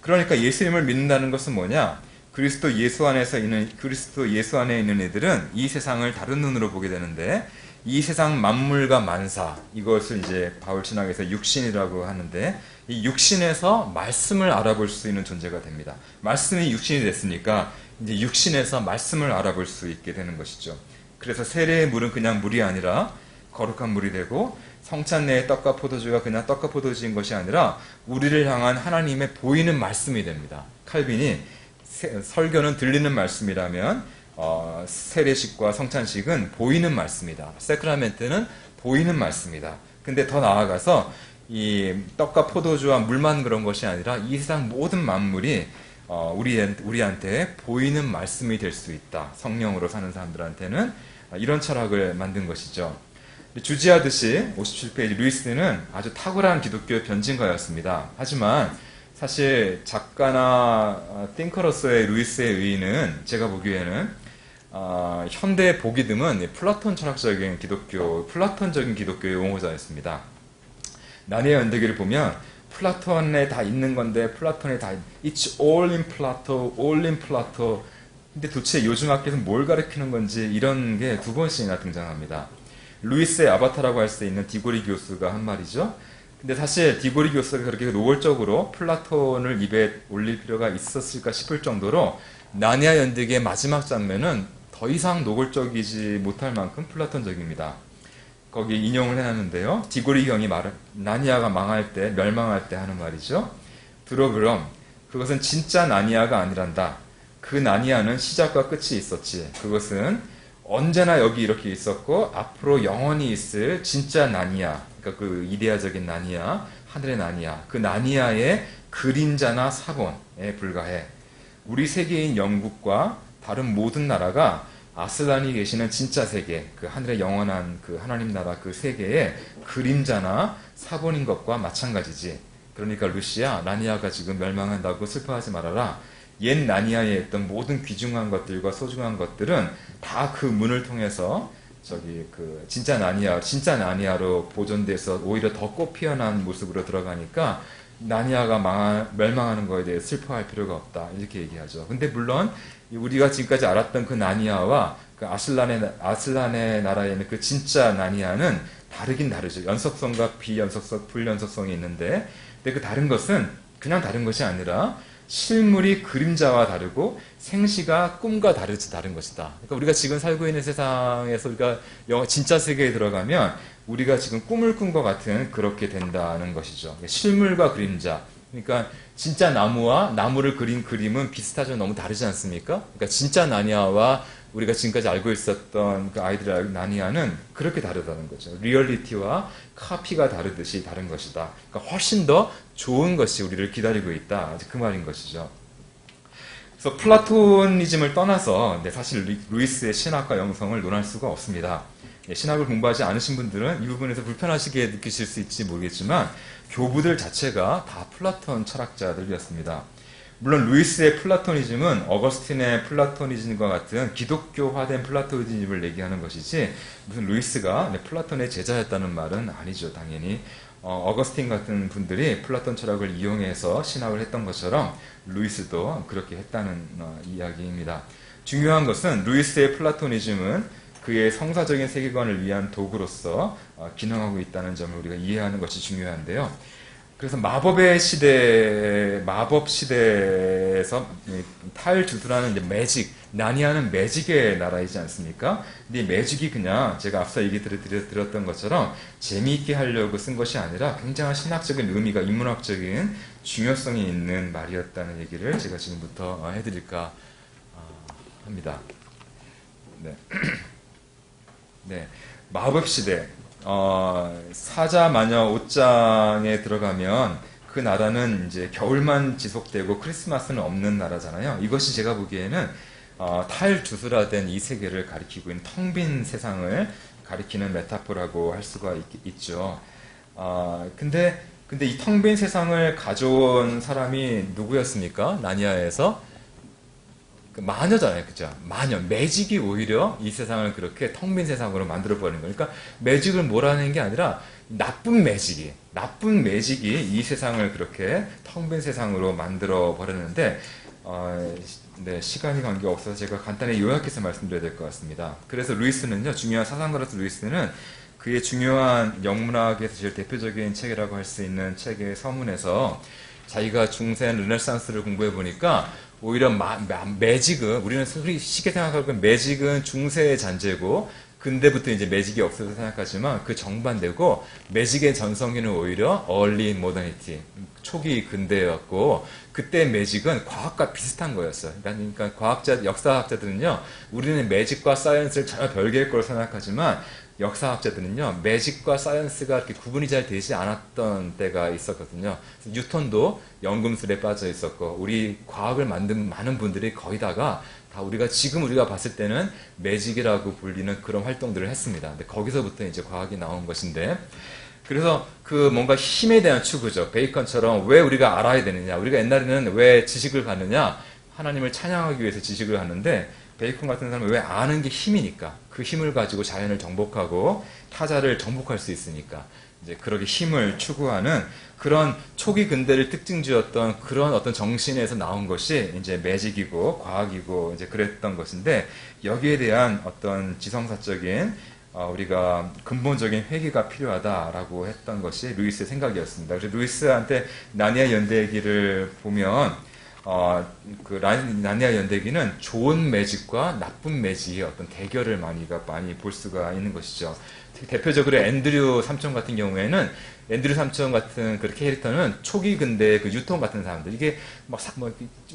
그러니까 예수님을 믿는다는 것은 뭐냐, 그리스도 예수 안에 있는 이들은 이 세상을 다른 눈으로 보게 되는데, 이 세상 만물과 만사, 이것을 이제 바울 신학에서 육신이라고 하는데, 이 육신에서 말씀을 알아볼 수 있는 존재가 됩니다. 말씀이 육신이 됐으니까 이제 육신에서 말씀을 알아볼 수 있게 되는 것이죠. 그래서 세례의 물은 그냥 물이 아니라 거룩한 물이 되고, 성찬내의 떡과 포도주가 그냥 떡과 포도주인 것이 아니라 우리를 향한 하나님의 보이는 말씀이 됩니다. 칼빈이 설교는 들리는 말씀이라면 세례식과 성찬식은 보이는 말씀이다. 세크라멘트는 보이는 말씀이다. 근데 더 나아가서 이 떡과 포도주와 물만 그런 것이 아니라 이 세상 모든 만물이 우리한테 보이는 말씀이 될 수 있다. 성령으로 사는 사람들한테는 이런 철학을 만든 것이죠. 주지하듯이 57페이지 루이스는 아주 탁월한 기독교의 변증가였습니다. 하지만 사실 작가나 띵커로서의 루이스의 의의는 제가 보기에는 현대 보기듬은 플라톤 철학적인 기독교, 플라톤적인 기독교의 옹호자였습니다. 나니아 연대기를 보면 플라톤에 다 있는 건데 플라톤에 다 It's all in Plato, all in Plato. 근데 도대체 요즘 학교에서 뭘 가르치는 건지 이런 게 두 번씩이나 등장합니다. 루이스의 아바타라고 할 수 있는 디고리 교수가 한 말이죠. 근데 사실 디고리 교수가 그렇게 노골적으로 플라톤을 입에 올릴 필요가 있었을까 싶을 정도로 나니아 연대기의 마지막 장면은 더 이상 노골적이지 못할 만큼 플라톤적입니다. 거기 인용을 해놨는데요. 디고리 경이 나니아가 망할 때, 멸망할 때 하는 말이죠. 들어 그럼 그것은 진짜 나니아가 아니란다. 그 나니아는 시작과 끝이 있었지. 그것은 언제나 여기 이렇게 있었고 앞으로 영원히 있을 진짜 나니아, 그러니까 그 이데아적인 나니아, 하늘의 나니아, 그 나니아의 그림자나 사본에 불과해. 우리 세계인 영국과 다른 모든 나라가 아슬란이 계시는 진짜 세계, 그 하늘의 영원한 그 하나님 나라 그 세계의 그림자나 사본인 것과 마찬가지지. 그러니까 루시아, 나니아가 지금 멸망한다고 슬퍼하지 말아라. 옛 나니아에 있던 모든 귀중한 것들과 소중한 것들은 다 그 문을 통해서 그 진짜 나니아로 보존돼서 오히려 더 꽃 피어난 모습으로 들어가니까 나니아가 멸망하는 거에 대해 슬퍼할 필요가 없다. 이렇게 얘기하죠. 근데 물론 우리가 지금까지 알았던 그 나니아와 그 아슬란의 나라에 있는 그 진짜 나니아는 다르긴 다르죠. 연속성과 비연속성, 불연속성이 있는데, 근데 그 다른 것은 그냥 다른 것이 아니라 실물이 그림자와 다르고 생시가 꿈과 다른 것이다. 그러니까 우리가 지금 살고 있는 세상에서 우리가 진짜 세계에 들어가면 우리가 지금 꿈을 꾼 것 같은 그렇게 된다는 것이죠. 실물과 그림자. 그러니까 진짜 나무를 그린 그림은 비슷하죠. 너무 다르지 않습니까? 그러니까 진짜 나니아와 우리가 지금까지 알고 있었던 그 아이들의 나니아는 그렇게 다르다는 거죠. 리얼리티와 카피가 다르듯이 다른 것이다. 그러니까 훨씬 더 좋은 것이 우리를 기다리고 있다. 그 말인 것이죠. 그래서 플라토니즘을 떠나서 사실 루이스의 신학과 영성을 논할 수가 없습니다. 신학을 공부하지 않으신 분들은 이 부분에서 불편하시게 느끼실 수 있을지 모르겠지만 교부들 자체가 다 플라톤 철학자들이었습니다. 물론 루이스의 플라토니즘은 어거스틴의 플라토니즘과 같은 기독교화된 플라토니즘을 얘기하는 것이지 무슨 루이스가 플라톤의 제자였다는 말은 아니죠. 당연히 어거스틴 같은 분들이 플라톤 철학을 이용해서 신학을 했던 것처럼 루이스도 그렇게 했다는 이야기입니다. 중요한 것은 루이스의 플라토니즘은 그의 성사적인 세계관을 위한 도구로서 기능하고 있다는 점을 우리가 이해하는 것이 중요한데요. 그래서 마법 시대에서 탈주드라는 매직, 나니아는 매직의 나라이지 않습니까? 근데 이 매직이 그냥 제가 앞서 얘기 드렸던 것처럼 재미있게 하려고 쓴 것이 아니라 굉장한 신학적인 의미가 인문학적인 중요성이 있는 말이었다는 얘기를 제가 지금부터 해드릴까 합니다. 네. 네, 마법시대, 사자마녀 옷장에 들어가면 그 나라는 이제 겨울만 지속되고 크리스마스는 없는 나라잖아요. 이것이 제가 보기에는 탈주술화된 이 세계를 가리키고 있는 텅 빈 세상을 가리키는 메타포라고 할 수가 있죠. 근데 이 텅 빈 세상을 가져온 사람이 누구였습니까? 나니아에서? 마녀잖아요. 그죠? 마녀. 매직이 오히려 이 세상을 그렇게 텅 빈 세상으로 만들어버리는 거예요. 그러니까 매직을 몰아내는 게 아니라 나쁜 매직이 이 세상을 그렇게 텅 빈 세상으로 만들어버렸는데, 네, 시간이 관계없어서 제가 간단히 요약해서 말씀드려야 될 것 같습니다. 그래서 루이스는요, 중요한 사상가로서 루이스는 그의 중요한 영문학에서 제일 대표적인 책이라고 할 수 있는 책의 서문에서 자기가 중세 르네상스를 공부해 보니까 오히려 매직은, 우리는 쉽게 생각하고 매직은 중세의 잔재고 근대부터 이제 매직이 없어서 생각하지만 그 정반대고, 매직의 전성기는 오히려 early modernity, 초기 근대였고, 그때 매직은 과학과 비슷한 거였어요. 그러니까 역사학자들은요, 우리는 매직과 사이언스를 전혀 별개일 거로 생각하지만, 역사학자들은요, 매직과 사이언스가 이렇게 구분이 잘 되지 않았던 때가 있었거든요. 뉴턴도 연금술에 빠져 있었고, 우리 과학을 만든 많은 분들이 거의 다가 다 지금 우리가 봤을 때는 매직이라고 불리는 그런 활동들을 했습니다. 근데 거기서부터 이제 과학이 나온 것인데, 그래서 그 뭔가 힘에 대한 추구죠. 베이컨처럼 왜 우리가 알아야 되느냐. 우리가 옛날에는 왜 지식을 갖느냐. 하나님을 찬양하기 위해서 지식을 갖는데, 베이컨 같은 사람은 왜 아는 게 힘이니까. 그 힘을 가지고 자연을 정복하고 타자를 정복할 수 있으니까. 이제 그렇게 힘을 추구하는 그런 초기 근대를 특징지었던 그런 어떤 정신에서 나온 것이 이제 매직이고 과학이고 이제 그랬던 것인데, 여기에 대한 어떤 지성사적인 우리가 근본적인 회개가 필요하다라고 했던 것이 루이스의 생각이었습니다. 그래서 루이스한테 나니아 연대기를 보면 나니아 연대기는 좋은 매직과 나쁜 매직의 어떤 대결을 많이 볼 수가 있는 것이죠. 대표적으로 앤드류 삼촌 같은 경우에는, 앤드류 삼촌 같은 그 캐릭터는 초기 근대 그 유통 같은 사람들, 이게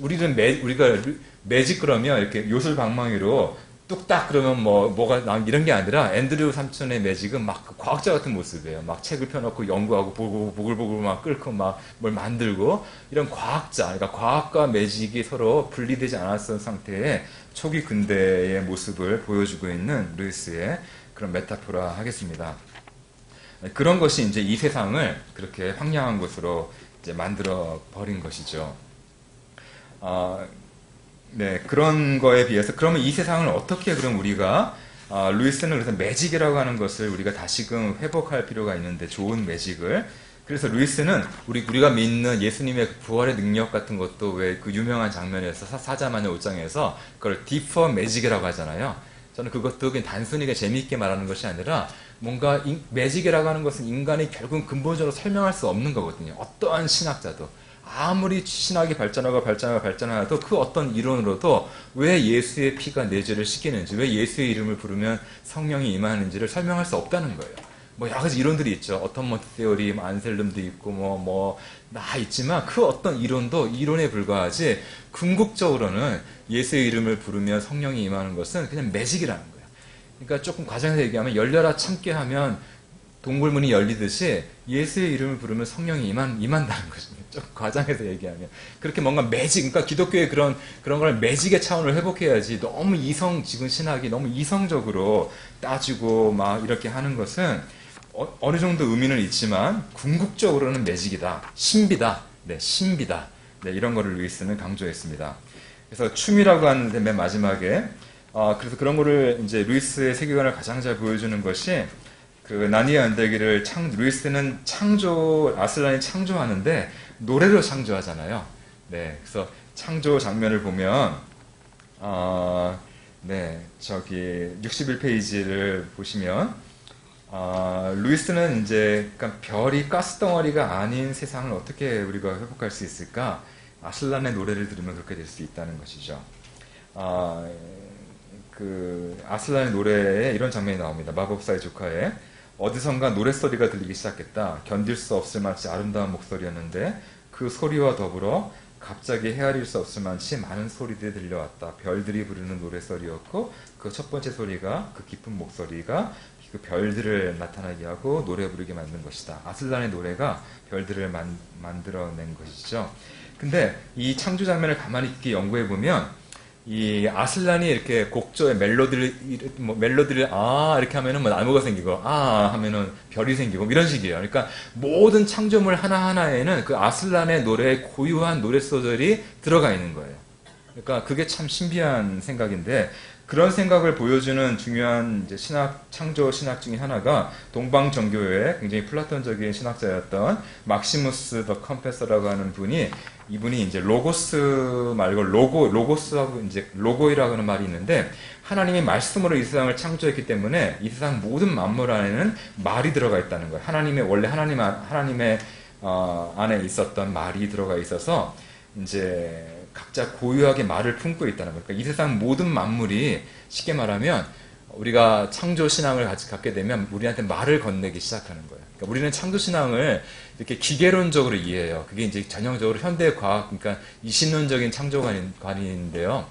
우리가 매직 그러면 이렇게 요술방망이로 뚝딱 그러면 뭐가 이런 게 아니라, 앤드류 삼촌의 매직은 막 과학자 같은 모습이에요. 막 책을 펴놓고 연구하고 보글보글 막 끓고 막 뭘 만들고, 이런 과학자, 그러니까 과학과 매직이 서로 분리되지 않았던 상태의 초기 근대의 모습을 보여주고 있는 루이스의 그런 메타포라 하겠습니다. 그런 것이 이제 이 세상을 그렇게 황량한 곳으로 이제 만들어 버린 것이죠. 네, 그런 거에 비해서 그러면 이 세상을 어떻게 그럼 우리가 루이스는 그래서 매직이라고 하는 것을 우리가 다시금 회복할 필요가 있는데, 좋은 매직을. 그래서 루이스는 우리가 믿는 예수님의 부활의 능력 같은 것도 왜 그 유명한 장면에서 사자마녀 5장에서 그걸 디퍼 매직이라고 하잖아요. 저는 그것도 그냥 단순히 재미있게 말하는 것이 아니라, 뭔가 매직이라고 하는 것은 인간이 결국 근본적으로 설명할 수 없는 거거든요. 어떠한 신학자도 아무리 신학이 발전하도 그 어떤 이론으로도 왜 예수의 피가 내 죄를 씻기는지, 왜 예수의 이름을 부르면 성령이 임하는지를 설명할 수 없다는 거예요. 여러 가지 이론들이 있죠. 어텀먼트 세어리, 안셀름도 있고 다 있지만, 그 어떤 이론도 이론에 불과하지, 궁극적으로는 예수의 이름을 부르면 성령이 임하는 것은 그냥 매직이라는 거예요. 그러니까 조금 과장해서 얘기하면, 열려라 참깨 하면 동굴문이 열리듯이 예수의 이름을 부르면 성령이 임한다는 것입니다. 좀 과장해서 얘기하면. 그렇게 뭔가 매직, 그러니까 기독교의 그런 걸 매직의 차원을 회복해야지, 너무 지금 신학이 너무 이성적으로 따지고 막 이렇게 하는 것은 어느 정도 의미는 있지만, 궁극적으로는 매직이다. 신비다. 네, 신비다. 네, 이런 거를 루이스는 강조했습니다. 그래서 춤이라고 하는데 맨 마지막에, 그래서 그런 거를 이제 루이스의 세계관을 가장 잘 보여주는 것이, 그 나니아 연대기를 루이스는 아슬란이 창조하는데 노래로 창조하잖아요. 네, 그래서 창조 장면을 보면, 네, 저기 61페이지를 보시면, 루이스는 이제, 그러니까 별이 가스덩어리가 아닌 세상을 어떻게 우리가 회복할 수 있을까? 아슬란의 노래를 들으면 그렇게 될 수 있다는 것이죠. 그 아슬란의 노래에 이런 장면이 나옵니다. 마법사의 조카에, 어디선가 노랫소리가 들리기 시작했다. 견딜 수 없을 만치 아름다운 목소리였는데, 그 소리와 더불어 갑자기 헤아릴 수 없을 만치 많은 소리들이 들려왔다. 별들이 부르는 노랫소리였고, 그 첫 번째 소리가, 그 깊은 목소리가 그 별들을 나타나게 하고 노래 부르게 만든 것이다. 아슬란의 노래가 별들을 만들어낸 것이죠. 근데 이 창조 장면을 가만히 있게 연구해 보면, 이 아슬란이 이렇게 곡조의 멜로디를 이렇게 하면은 나무가 생기고, 하면은 별이 생기고, 이런 식이에요. 그러니까 모든 창조물 하나하나에는 그 아슬란의 노래의 고유한 노래 소절이 들어가 있는 거예요. 그러니까 그게 참 신비한 생각인데, 그런 생각을 보여주는 중요한 이제 창조 신학 중에 하나가 동방정교회의 굉장히 플라톤적인 신학자였던 막시무스 더 컴패서라고 하는 분이, 이분이 이제 로고스 말고 로고스하고 이제 로고이라고 하는 말이 있는데, 하나님이 말씀으로 이 세상을 창조했기 때문에 이 세상 모든 만물 안에는 말이 들어가 있다는 거예요. 하나님의 안에 있었던 말이 들어가 있어서 이제 각자 고유하게 말을 품고 있다는 거예요. 그러니까 이 세상 모든 만물이 쉽게 말하면 우리가 창조 신앙을 갖게 되면 우리한테 말을 건네기 시작하는 거예요. 그러니까 우리는 창조 신앙을 이렇게 기계론적으로 이해해요. 그게 이제 전형적으로 현대 과학, 그러니까 이신론적인 창조관인데요.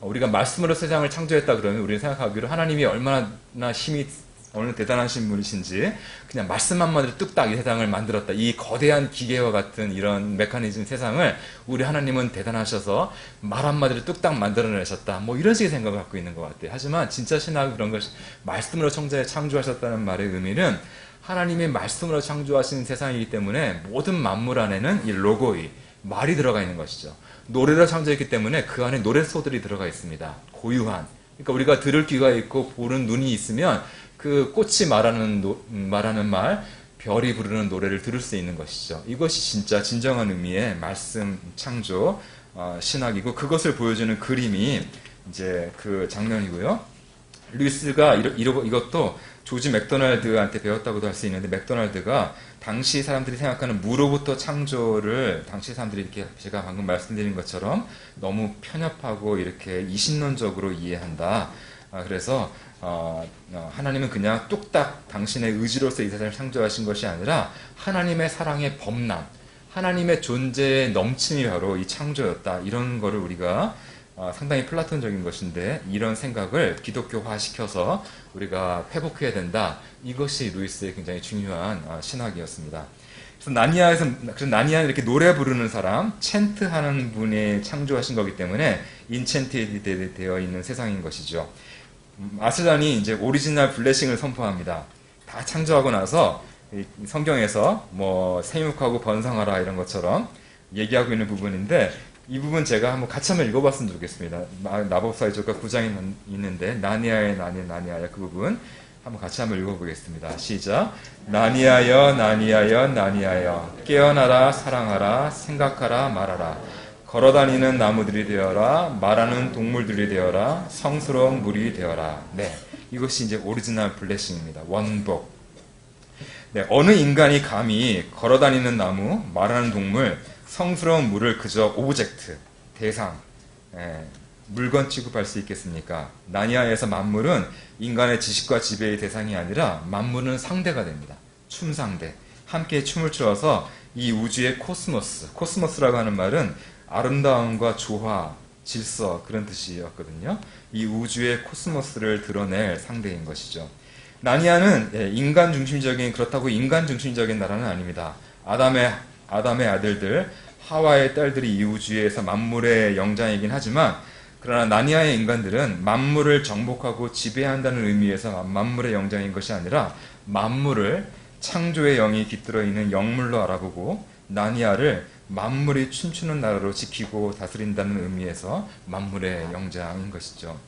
우리가 말씀으로 세상을 창조했다 그러면 우리는 생각하기로 하나님이 얼마나 힘이 어느 대단하신 분이신지 그냥 말씀 한마디로 뚝딱 이 세상을 만들었다. 이 거대한 기계와 같은 이런 메커니즘 세상을 우리 하나님은 대단하셔서 말 한마디로 뚝딱 만들어내셨다. 뭐 이런 식의 생각을 갖고 있는 것 같아요. 하지만 진짜 신학은 그런 것이 말씀으로 창조하셨다는 말의 의미는 하나님의 말씀으로 창조하신 세상이기 때문에 모든 만물 안에는 이 로고이, 말이 들어가 있는 것이죠. 노래로 창조했기 때문에 그 안에 노랫소들이 들어가 있습니다. 고유한. 그러니까 우리가 들을 귀가 있고 보는 눈이 있으면 그 꽃이 말하는 말, 별이 부르는 노래를 들을 수 있는 것이죠. 이것이 진짜 진정한 의미의 말씀 창조 신학이고 그것을 보여주는 그림이 이제 그 장면이고요. 루이스가 이것도 조지 맥도날드한테 배웠다고도 할 수 있는데 맥도날드가 당시 사람들이 생각하는 무로부터 창조를 당시 사람들이 이렇게 제가 방금 말씀드린 것처럼 너무 편협하고 이렇게 이신론적으로 이해한다. 그래서 하나님은 그냥 뚝딱 당신의 의지로서 이 세상을 창조하신 것이 아니라 하나님의 사랑의 범람, 하나님의 존재의 넘침이 바로 이 창조였다. 이런 거를 우리가 상당히 플라톤적인 것인데 이런 생각을 기독교화시켜서 우리가 회복해야 된다. 이것이 루이스의 굉장히 중요한 신학이었습니다. 그래서 나니아는 이렇게 노래 부르는 사람, 챈트하는 분이 창조하신 거기 때문에 인챈트 되어 있는 세상인 것이죠. 아슬란이 이제 오리지널 블레싱을 선포합니다. 다 창조하고 나서 성경에서 뭐 생육하고 번성하라 이런 것처럼 얘기하고 있는 부분인데 이 부분 제가 한번 같이 한번 읽어봤으면 좋겠습니다. 나복사이족과 9장이 있는데 나니아의 나니아야 그 부분 한번 같이 한번 읽어보겠습니다. 시작. 나니아여 나니아여 나니아여 깨어나라 사랑하라 생각하라 말하라 걸어다니는 나무들이 되어라 말하는 동물들이 되어라 성스러운 물이 되어라. 네, 이것이 이제 오리지널 블레싱입니다. 원복. 네, 어느 인간이 감히 걸어다니는 나무, 말하는 동물, 성스러운 물을 그저 오브젝트, 대상, 물건 취급할 수 있겠습니까? 나니아에서 만물은 인간의 지식과 지배의 대상이 아니라 만물은 상대가 됩니다. 춤상대. 함께 춤을 추어서 이 우주의 코스모스라고 하는 말은 아름다움과 조화, 질서 그런 뜻이었거든요. 이 우주의 코스모스를 드러낼 상대인 것이죠. 나니아는 인간 중심적인 그렇다고 인간 중심적인 나라는 아닙니다. 아담의 아들들, 하와의 딸들이 이 우주에서 만물의 영장이긴 하지만 그러나 나니아의 인간들은 만물을 정복하고 지배한다는 의미에서 만물의 영장인 것이 아니라 만물을 창조의 영이 깃들어 있는 영물로 알아보고 나니아를 만물이 춤추는 나라로 지키고 다스린다는 의미에서 만물의 영장인 것이죠.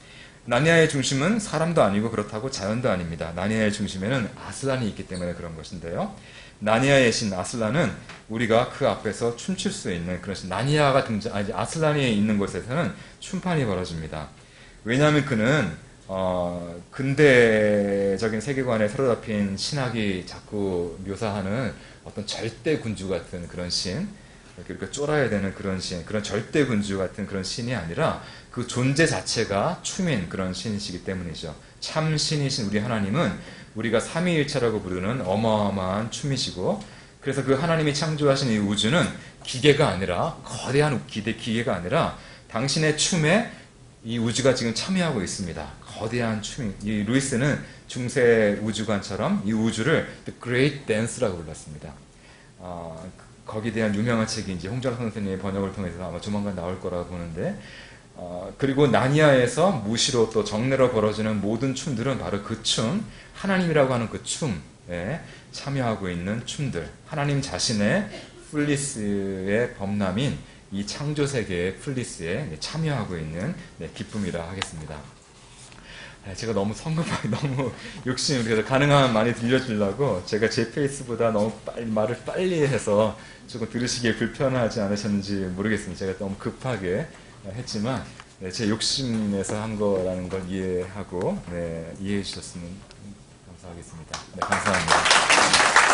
나니아의 중심은 사람도 아니고 그렇다고 자연도 아닙니다. 나니아의 중심에는 아슬란이 있기 때문에 그런 것인데요. 나니아의 신 아슬란은 우리가 그 앞에서 춤출 수 있는 그런 나니아가 아슬란이 있는 곳에서는 춤판이 벌어집니다. 왜냐하면 그는 근대적인 세계관에 사로잡힌 신학이 자꾸 묘사하는 어떤 절대 군주 같은 그런 신, 이렇게 쫄아야 되는 그런 신, 그런 절대 군주 같은 그런 신이 아니라 그 존재 자체가 춤인 그런 신이시기 때문이죠. 참 신이신 우리 하나님은 우리가 삼위일체라고 부르는 어마어마한 춤이시고, 그래서 그 하나님이 창조하신 이 우주는 기계가 아니라 거대한 기계가 아니라 당신의 춤에 이 우주가 지금 참여하고 있습니다. 거대한 춤. 이 루이스는 중세 우주관처럼 이 우주를 The Great Dance라고 불렀습니다. 거기에 대한 유명한 책이 이제 홍정락 선생님의 번역을 통해서 아마 조만간 나올 거라고 보는데, 그리고 나니아에서 무시로 또 정례로 벌어지는 모든 춤들은 바로 그 춤, 하나님이라고 하는 그 춤에 참여하고 있는 춤들, 하나님 자신의 플리스의 범람인 이 창조세계의 플리스에 참여하고 있는 기쁨이라 하겠습니다. 제가 너무 성급하게 너무 욕심이 그래서 가능하면 많이 들려주려고 제가 제 페이스보다 너무 말을 빨리 해서 조금 들으시기에 불편하지 않으셨는지 모르겠습니다. 제가 너무 급하게 했지만 제 욕심에서 한 거라는 걸 이해하고 이해해 주셨으면 감사하겠습니다. 네, 감사합니다.